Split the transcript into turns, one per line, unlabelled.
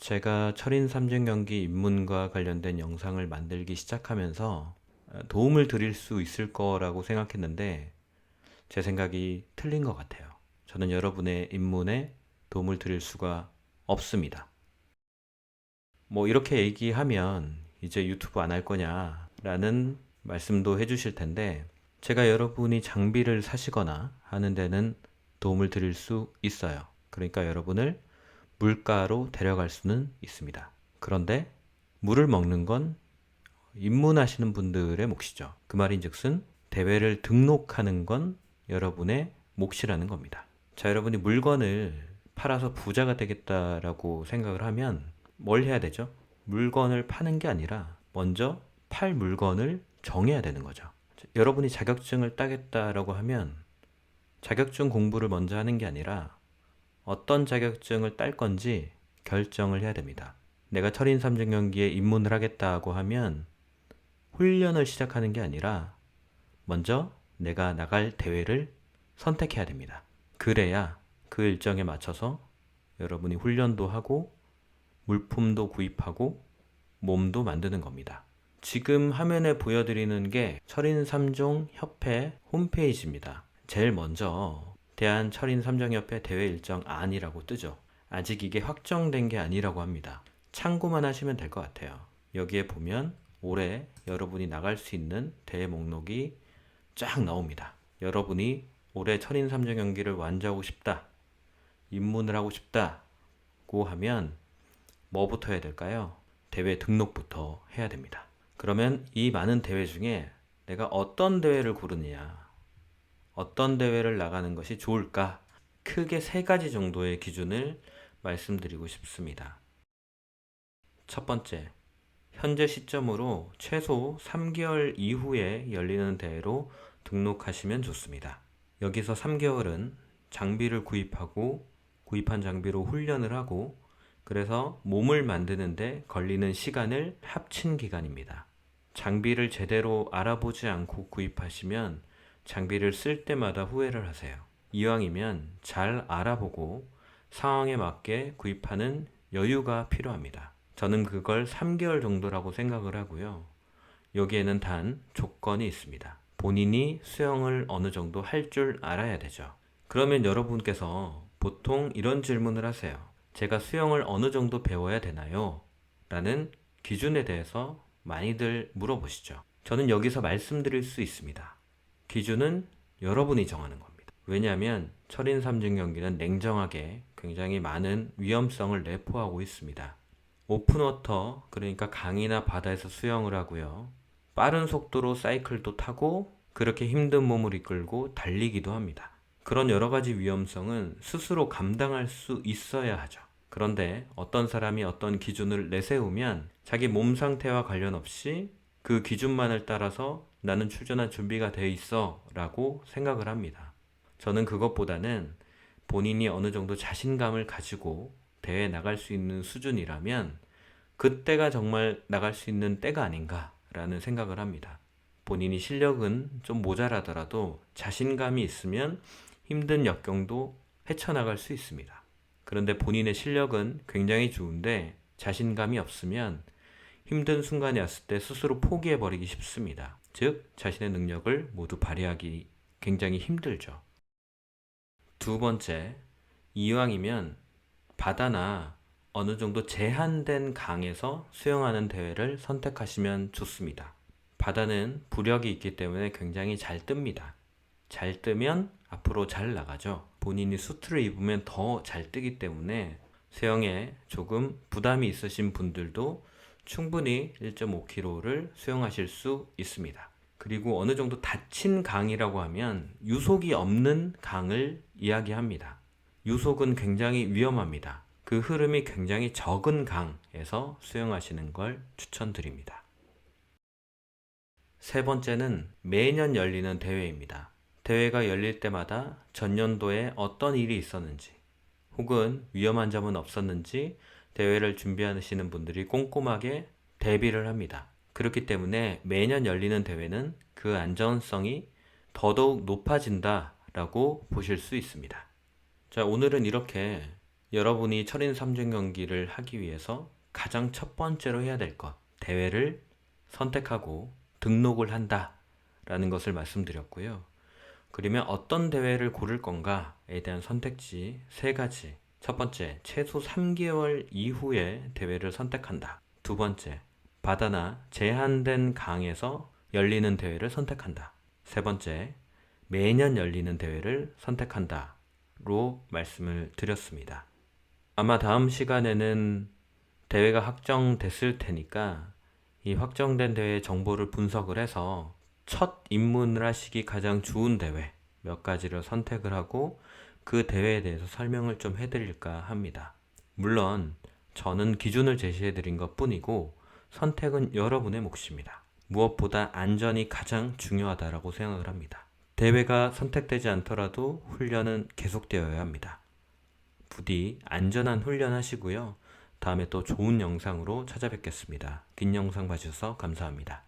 제가 철인 3중 경기 입문과 관련된 영상을 만들기 시작하면서 도움을 드릴 수 있을 거라고 생각했는데 제 생각이 틀린 것 같아요. 저는 여러분의 입문에 도움을 드릴 수가 없습니다. 뭐 이렇게 얘기하면 이제 유튜브 안 할 거냐 라는 말씀도 해주실 텐데 제가 여러분이 장비를 사시거나 하는 데는 도움을 드릴 수 있어요. 그러니까 여러분을 물가로 데려갈 수는 있습니다. 그런데 물을 먹는 건 입문하시는 분들의 몫이죠. 그 말인즉슨 대회를 등록하는 건 여러분의 몫이라는 겁니다. 자, 여러분이 물건을 팔아서 부자가 되겠다라고 생각을 하면 뭘 해야 되죠? 물건을 파는 게 아니라 먼저 팔 물건을 정해야 되는 거죠. 여러분이 자격증을 따겠다라고 하면 자격증 공부를 먼저 하는 게 아니라 어떤 자격증을 딸 건지 결정을 해야 됩니다. 내가 철인 3중 경기에 입문을 하겠다고 하면 훈련을 시작하는 게 아니라 먼저 내가 나갈 대회를 선택해야 됩니다. 그래야 그 일정에 맞춰서 여러분이 훈련도 하고 물품도 구입하고 몸도 만드는 겁니다. 지금 화면에 보여드리는 게 철인 3종 협회 홈페이지입니다. 제일 먼저 대한철인 3종 협회 대회 일정 안이라고 뜨죠. 아직 이게 확정된 게 아니라고 합니다. 참고만 하시면 될 것 같아요. 여기에 보면 올해 여러분이 나갈 수 있는 대회 목록이 쫙 나옵니다. 여러분이 올해 철인 3종 경기를 완주하고 싶다, 입문을 하고 싶다고 하면 뭐부터 해야 될까요? 대회 등록부터 해야 됩니다. 그러면 이 많은 대회 중에 내가 어떤 대회를 고르느냐, 어떤 대회를 나가는 것이 좋을까? 크게 세 가지 정도의 기준을 말씀드리고 싶습니다. 첫 번째, 현재 시점으로 최소 3개월 이후에 열리는 대회로 등록하시면 좋습니다. 여기서 3개월은 장비를 구입하고 구입한 장비로 훈련을 하고 그래서 몸을 만드는데 걸리는 시간을 합친 기간입니다. 장비를 제대로 알아보지 않고 구입하시면 장비를 쓸 때마다 후회를 하세요. 이왕이면 잘 알아보고 상황에 맞게 구입하는 여유가 필요합니다. 저는 그걸 3개월 정도라고 생각을 하고요. 여기에는 단 조건이 있습니다. 본인이 수영을 어느 정도 할 줄 알아야 되죠. 그러면 여러분께서 보통 이런 질문을 하세요. 제가 수영을 어느 정도 배워야 되나요? 라는 기준에 대해서 많이들 물어보시죠. 저는 여기서 말씀드릴 수 있습니다. 기준은 여러분이 정하는 겁니다. 왜냐하면 철인 3중 경기는 냉정하게 굉장히 많은 위험성을 내포하고 있습니다. 오픈워터, 그러니까 강이나 바다에서 수영을 하고요. 빠른 속도로 사이클도 타고 그렇게 힘든 몸을 이끌고 달리기도 합니다. 그런 여러 가지 위험성은 스스로 감당할 수 있어야 하죠. 그런데 어떤 사람이 어떤 기준을 내세우면 자기 몸 상태와 관련 없이 그 기준만을 따라서 나는 출전할 준비가 돼 있어 라고 생각을 합니다. 저는 그것보다는 본인이 어느 정도 자신감을 가지고 대회에 나갈 수 있는 수준이라면 그때가 정말 나갈 수 있는 때가 아닌가라는 생각을 합니다. 본인이 실력은 좀 모자라더라도 자신감이 있으면 힘든 역경도 헤쳐나갈 수 있습니다. 그런데 본인의 실력은 굉장히 좋은데 자신감이 없으면 힘든 순간이 왔을 때 스스로 포기해버리기 쉽습니다. 즉, 자신의 능력을 모두 발휘하기 굉장히 힘들죠. 두 번째, 이왕이면 바다나 어느 정도 제한된 강에서 수영하는 대회를 선택하시면 좋습니다. 바다는 부력이 있기 때문에 굉장히 잘 뜹니다. 잘 뜨면 앞으로 잘 나가죠. 본인이 수트를 입으면 더 잘 뜨기 때문에 수영에 조금 부담이 있으신 분들도 충분히 1.5km를 수영하실 수 있습니다. 그리고 어느 정도 닫힌 강이라고 하면 유속이 없는 강을 이야기합니다. 유속은 굉장히 위험합니다. 그 흐름이 굉장히 적은 강에서 수영하시는 걸 추천드립니다. 세 번째는 매년 열리는 대회입니다. 대회가 열릴 때마다 전년도에 어떤 일이 있었는지 혹은 위험한 점은 없었는지 대회를 준비하시는 분들이 꼼꼼하게 대비를 합니다. 그렇기 때문에 매년 열리는 대회는 그 안전성이 더더욱 높아진다라고 보실 수 있습니다. 자, 오늘은 이렇게 여러분이 철인 3종 경기를 하기 위해서 가장 첫 번째로 해야 될 것, 대회를 선택하고 등록을 한다라는 것을 말씀드렸고요. 그러면 어떤 대회를 고를 건가에 대한 선택지 3가지. 첫 번째, 최소 3개월 이후에 대회를 선택한다. 두 번째, 바다나 제한된 강에서 열리는 대회를 선택한다. 세 번째, 매년 열리는 대회를 선택한다로 말씀을 드렸습니다. 아마 다음 시간에는 대회가 확정됐을 테니까 이 확정된 대회 정보를 분석을 해서 첫 입문을 하시기 가장 좋은 대회 몇 가지를 선택을 하고 그 대회에 대해서 설명을 좀 해드릴까 합니다. 물론 저는 기준을 제시해 드린 것 뿐이고 선택은 여러분의 몫입니다. 무엇보다 안전이 가장 중요하다고 생각을 합니다. 대회가 선택되지 않더라도 훈련은 계속되어야 합니다. 부디 안전한 훈련 하시고요. 다음에 또 좋은 영상으로 찾아뵙겠습니다. 긴 영상 봐주셔서 감사합니다.